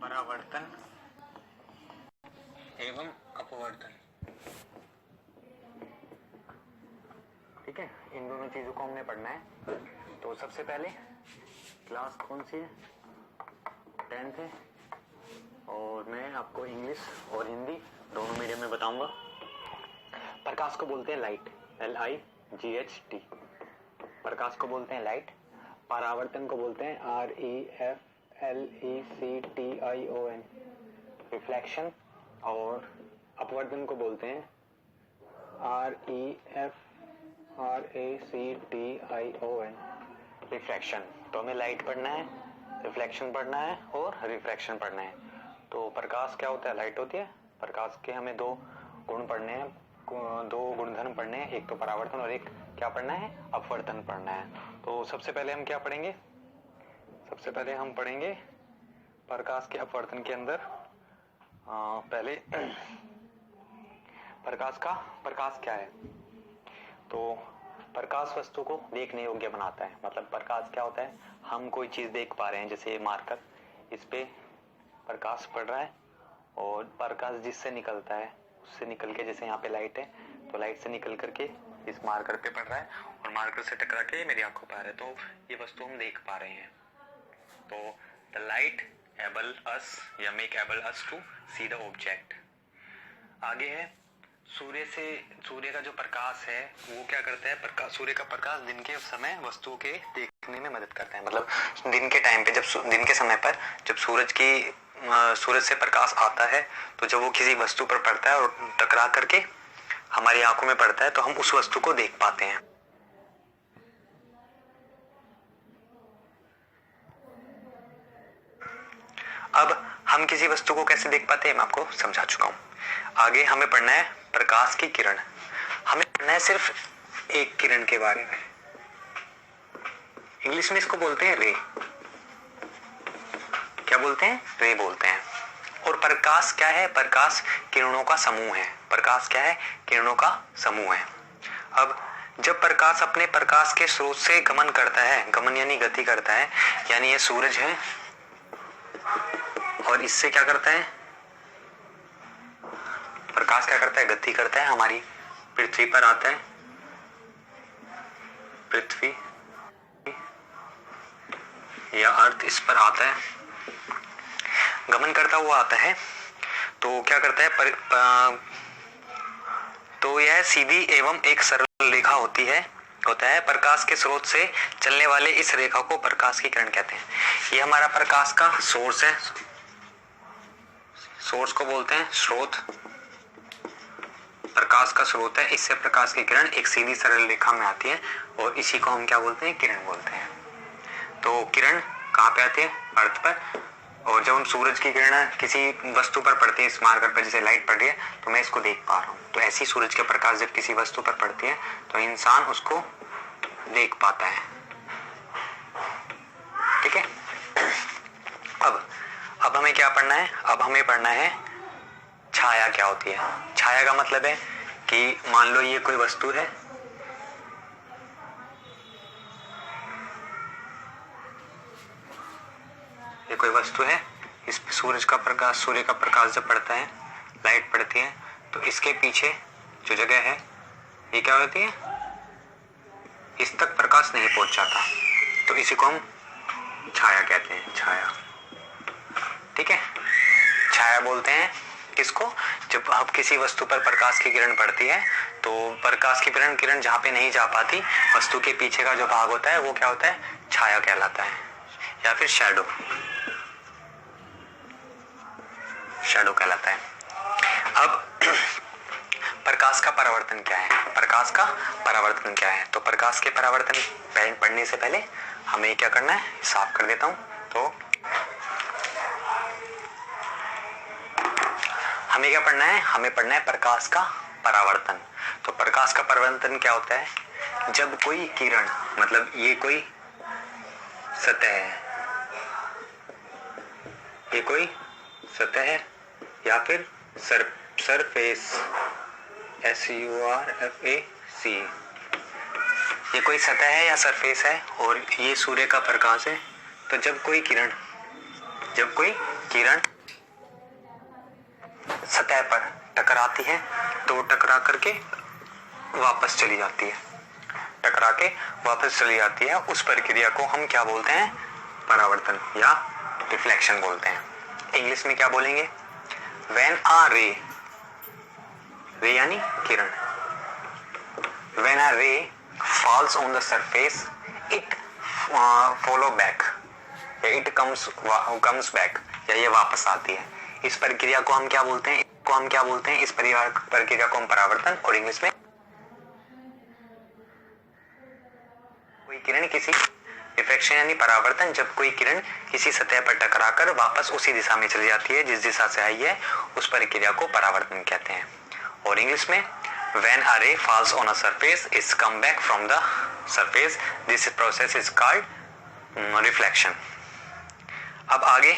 परावर्तन एवं अपवर्तन। ठीक है, इन दोनों चीजों को हमने पढ़ना है। तो सबसे पहले क्लास कौन सी है? 10th है, और मैं आपको इंग्लिश और हिंदी दोनों मीडियम में बताऊंगा। प्रकाश को बोलते हैं लाइट, LIGHT। प्रकाश को बोलते हैं लाइट। परावर्तन को बोलते हैं REFLECTION, रिफ्लेक्शन। और अपवर्तन को बोलते हैं REFRACTION, रिफ्लेक्शन। तो हमें लाइट पढ़ना है, रिफ्लेक्शन पढ़ना है और रिफ्रैक्शन पढ़ना है। तो प्रकाश क्या होता है? लाइट होती है। प्रकाश के हमें दो गुण पढ़ने हैं, दो गुणधर्म पढ़ने हैं, एक तो परावर्तन और एक क्या पढ़ना है? अपवर्तन पढ़ना है। तो सबसे पहले हम क्या पढ़ेंगे? सबसे पहले हम पढ़ेंगे प्रकाश के अपवर्तन के अंदर पहले प्रकाश क्या है? तो प्रकाश वस्तु को देखने योग्य बनाता है। मतलब प्रकाश क्या होता है? हम कोई चीज देख पा रहे हैं, जैसे मार्कर, इस पे प्रकाश पड़ रहा है और प्रकाश जिससे निकलता है उससे निकल के, जैसे यहाँ पे लाइट है तो लाइट से निकल करके इस मार्कर पे पड़ रहा है और मार्कर से टकरा के मेरी आंखों पर आ रहा है। तो ये वस्तु हम देख पा रहे हैं। तो द लाइट एबल अस या make able us to see the object. आगे है सूर्य का जो प्रकाश है वो क्या करता है? सूर्य का प्रकाश दिन के समय वस्तुओं के देखने में मदद करता है। मतलब दिन के टाइम पे, जब दिन के समय पर जब सूरज से प्रकाश आता है तो जब वो किसी वस्तु पर पड़ता है और टकरा करके हमारी आंखों में पड़ता है तो हम उस वस्तु को देख पाते हैं। अब हम किसी वस्तु को कैसे देख पाते हैं मैं आपको समझा चुका हूं। आगे हमें पढ़ना है प्रकाश की किरण। हमें पढ़ना है सिर्फ एक किरण के बारे में। इंग्लिश में इसको बोलते हैं रे। क्या बोलते हैं? रे बोलते हैं। और प्रकाश क्या है? प्रकाश किरणों का समूह है। प्रकाश क्या है? किरणों का समूह है। अब जब प्रकाश अपने प्रकाश के स्रोत से गमन करता है, गमन यानी गति करता है, यानी ये सूरज है और इससे क्या करता है? प्रकाश क्या करता है? गति करता है, हमारी पृथ्वी पर आता है। पृथ्वी या अर्थ इस पर आता है, गमन करता हुआ आता है। तो क्या करता है? तो यह सीधी एवं एक सरल रेखा होता है। प्रकाश के स्रोत से चलने वाले इस रेखा को प्रकाश की किरण कहते हैं। ये हमारा प्रकाश का सोर्स है। सोर्स को बोलते हैं स्रोत। प्रकाश का स्रोत है, इससे प्रकाश की किरण एक सीधी सरल रेखा में आती है और इसी को हम क्या बोलते हैं? किरण बोलते हैं। तो किरण कहाँ पे आती है? अर्थ पर। और जब हम सूरज की किरण किसी वस्तु पर पड़ती है, इस मार्कर पर जैसे लाइट पड़ रही है तो मैं इसको देख पा रहा हूँ। तो ऐसी सूरज के प्रकाश जब किसी वस्तु पर पड़ती है तो इंसान उसको देख पाता है। ठीक है। अब हमें क्या पढ़ना है? अब हमें पढ़ना है छाया क्या होती है। छाया का मतलब है कि मान लो ये कोई वस्तु है, ये कोई वस्तु है, इस पे सूर्य का प्रकाश जब पड़ता है, लाइट पड़ती है तो इसके पीछे जो जगह है ये क्या होती है? इस तक प्रकाश नहीं पहुंच जाता, तो इसी को हम छाया कहते हैं। छाया। ठीक है। छाया बोलते हैं किसको? जब अब किसी वस्तु पर प्रकाश की किरण पड़ती है तो प्रकाश की किरण जहां पे नहीं जा पाती, वस्तु के पीछे का जो भाग होता है वो क्या होता है? छाया कहलाता है या फिर शैडो कहलाता है। अब प्रकाश का परावर्तन क्या है? प्रकाश का परावर्तन क्या है? तो प्रकाश के परावर्तन पढ़ने से पहले हमें क्या करना है? साफ कर देता हूं। तो हमें क्या पढ़ना है? हमें पढ़ना है प्रकाश का परावर्तन। तो प्रकाश का परावर्तन क्या होता है? जब कोई किरण, मतलब ये कोई सतह है, ये कोई सतह है या फिर सरफेस, SURFAC, ये कोई सतह है या सरफेस है और ये सूर्य का प्रकाश है। तो जब कोई किरण सतह पर टकराती है तो वो टकरा करके वापस चली जाती है, टकरा के वापस चली जाती है। उस प्रक्रिया को हम क्या बोलते हैं? परावर्तन या रिफ्लेक्शन बोलते हैं। इंग्लिश में क्या बोलेंगे? व्हेन अ रे, रे यानी किरण, व्हेन अ रे falls on the surface it follow back, या इट कम्स बैक, या ये वापस आती है। इस प्रक्रिया को हम क्या बोलते हैं? इस प्रक्रिया को हम परावर्तन, और इंग्लिश में कोई किरण किसी रिफ्लेक्शन यानी परावर्तन, जब कोई किरण किसी सतह पर टकराकर वापस उसी दिशा में चली जाती है जिस दिशा से आई है, उस प्रक्रिया को परावर्तन कहते हैं। और इंग्लिश में when a ray falls on a surface is come back from the surface, this process is called reflection। अब आगे,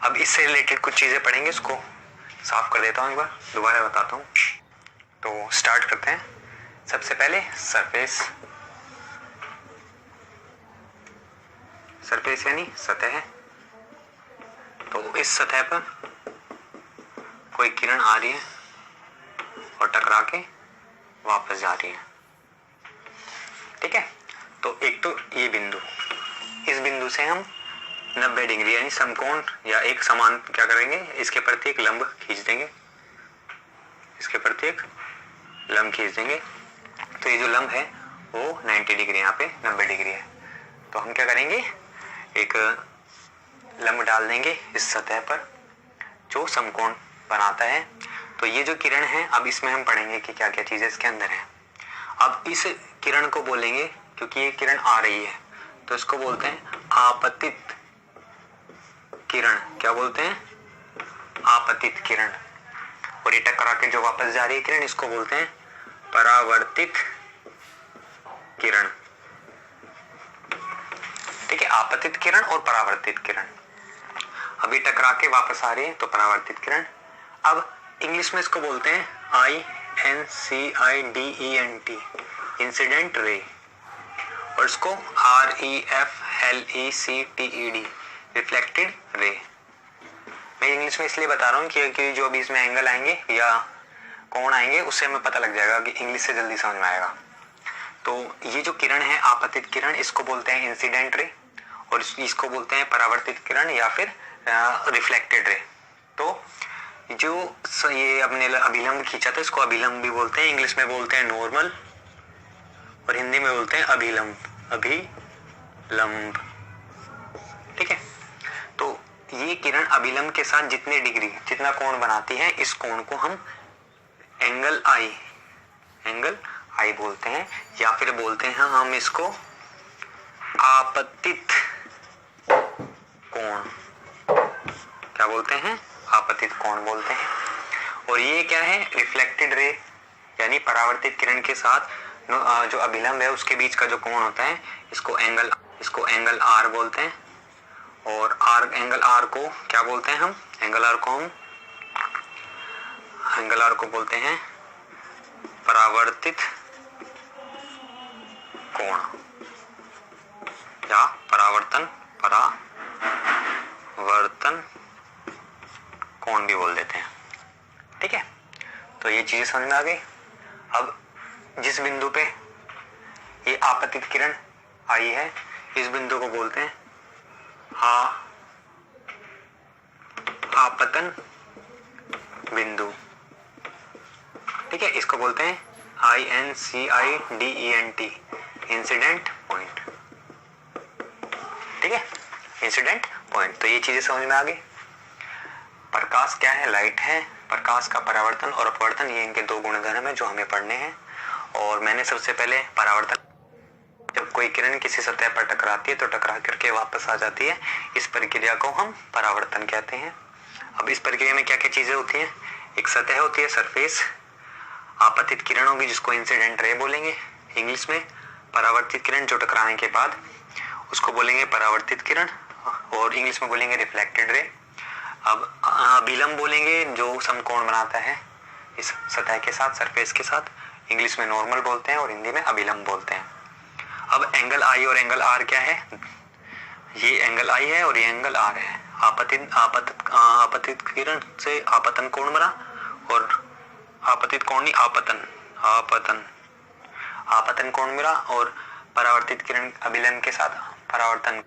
अब इससे रिलेटेड कुछ चीजें पढ़ेंगे, इसको साफ कर देता हूं, एक बार दोबारा बताता हूं। तो स्टार्ट करते हैं। सबसे पहले सरफेस, सरफेस यानी सतह है। तो इस सतह पर कोई किरण आ रही है और टकरा के वापस जा रही है, ठीक है। तो एक तो ये बिंदु, इस बिंदु से हम 90 डिग्री यानी समकोण या एक समान क्या करेंगे? इसके प्रति एक लंब खींच देंगे, इसके प्रति एक लंब खींच देंगे। तो ये जो लंब है वो 90 डिग्री, यहाँ पे 90 डिग्री है। तो हम क्या करेंगे? एक लंब डाल देंगे इस सतह पर जो समकोण बनाता है। तो ये जो किरण है, अब इसमें हम पढ़ेंगे कि क्या क्या चीजें इसके अंदर है। अब इस किरण को बोलेंगे, क्योंकि ये किरण आ रही है तो इसको बोलते हैं आपतित किरण। क्या बोलते हैं? आपतित किरण। और ये टकरा के जो वापस जा रही है किरण, इसको बोलते हैं परावर्तित किरण, ठीक है। आपतित किरण और परावर्तित किरण। अभी टकरा के वापस आ रही है तो परावर्तित किरण। अब इंग्लिश में इसको बोलते हैं INCIDENT, इंसिडेंट रे, और इसको REFLECTED, रिफ्लेक्टेड रे। मैं इंग्लिश में इसलिए बता रहा हूँ क्योंकि जो भी इसमें एंगल आएंगे या कोण आएंगे उससे हमें पता लग जाएगा कि इंग्लिश से जल्दी समझ में आएगा। तो ये जो किरण है आपतित किरण, इसको बोलते हैं इंसिडेंट रे, और इसको बोलते हैं परावर्तित किरण या फिर रिफ्लेक्टेड रे। तो जो ये अपने अभिलंब खींचा था इसको अभिलंब भी बोलते हैं, इंग्लिश में बोलते हैं नॉर्मल, और हिंदी में बोलते हैं अभिलंब, अभिलंब, ठीक है। तो ये किरण अभिलंब के साथ जितना कोण बनाती है, इस कोण को हम एंगल आई बोलते हैं, या फिर बोलते हैं हम इसको आपतित कोण। क्या बोलते हैं? आपतित कोण बोलते हैं। और ये क्या है? रिफ्लेक्टेड रे यानी परावर्तित किरण के साथ जो अभिलंब है उसके बीच का जो कोण होता है, इसको एंगल आर बोलते हैं। और एंगल आर को क्या बोलते हैं? हम एंगल आर को बोलते हैं परावर्तित कोण या परावर्तन कोण भी बोल देते हैं, ठीक है। तो ये चीजें समझ में आ गई। अब जिस बिंदु पे ये आपतित किरण आई है, इस बिंदु को बोलते हैं आपतन बिंदु, ठीक है। इसको बोलते हैं INCIDENT, इंसिडेंट पॉइंट, ठीक है, इंसिडेंट पॉइंट। तो ये चीजें समझ में आ गई। प्रकाश क्या है? लाइट है। प्रकाश का परावर्तन और अपवर्तन, ये इनके दो गुणधर्म है जो हमें पढ़ने हैं। और मैंने सबसे पहले परावर्तन, जब कोई किरण किसी सतह पर टकराती है तो टकरा करके वापस आ जाती है, इस प्रक्रिया को हम परावर्तन कहते हैं। अब इस प्रक्रिया में क्या क्या चीजें होती हैं? एक सतह होती है, सरफेस, आपतित किरण होगी जिसको इंसिडेंट रे बोलेंगे इंग्लिश में, परावर्तित किरण जो टकराने के बाद उसको बोलेंगे परावर्तित किरण, और इंग्लिश में बोलेंगे रिफ्लेक्टेड रे। अब अभिलंब बोलेंगे जो समकोण बनाता है इस सतह के साथ, सरफेस के साथ, इंग्लिश में नॉर्मल बोलते हैं और हिंदी में अभिलंब बोलते हैं। अब एंगल आई और एंगल आर क्या है? ये एंगल आई है और ये एंगल आर है। आपतित किरण से आपतन कोण बना, और आपतित कोण नहीं आपतन कोण मिला, और परावर्तित किरण अभिलन के साथ परावर्तन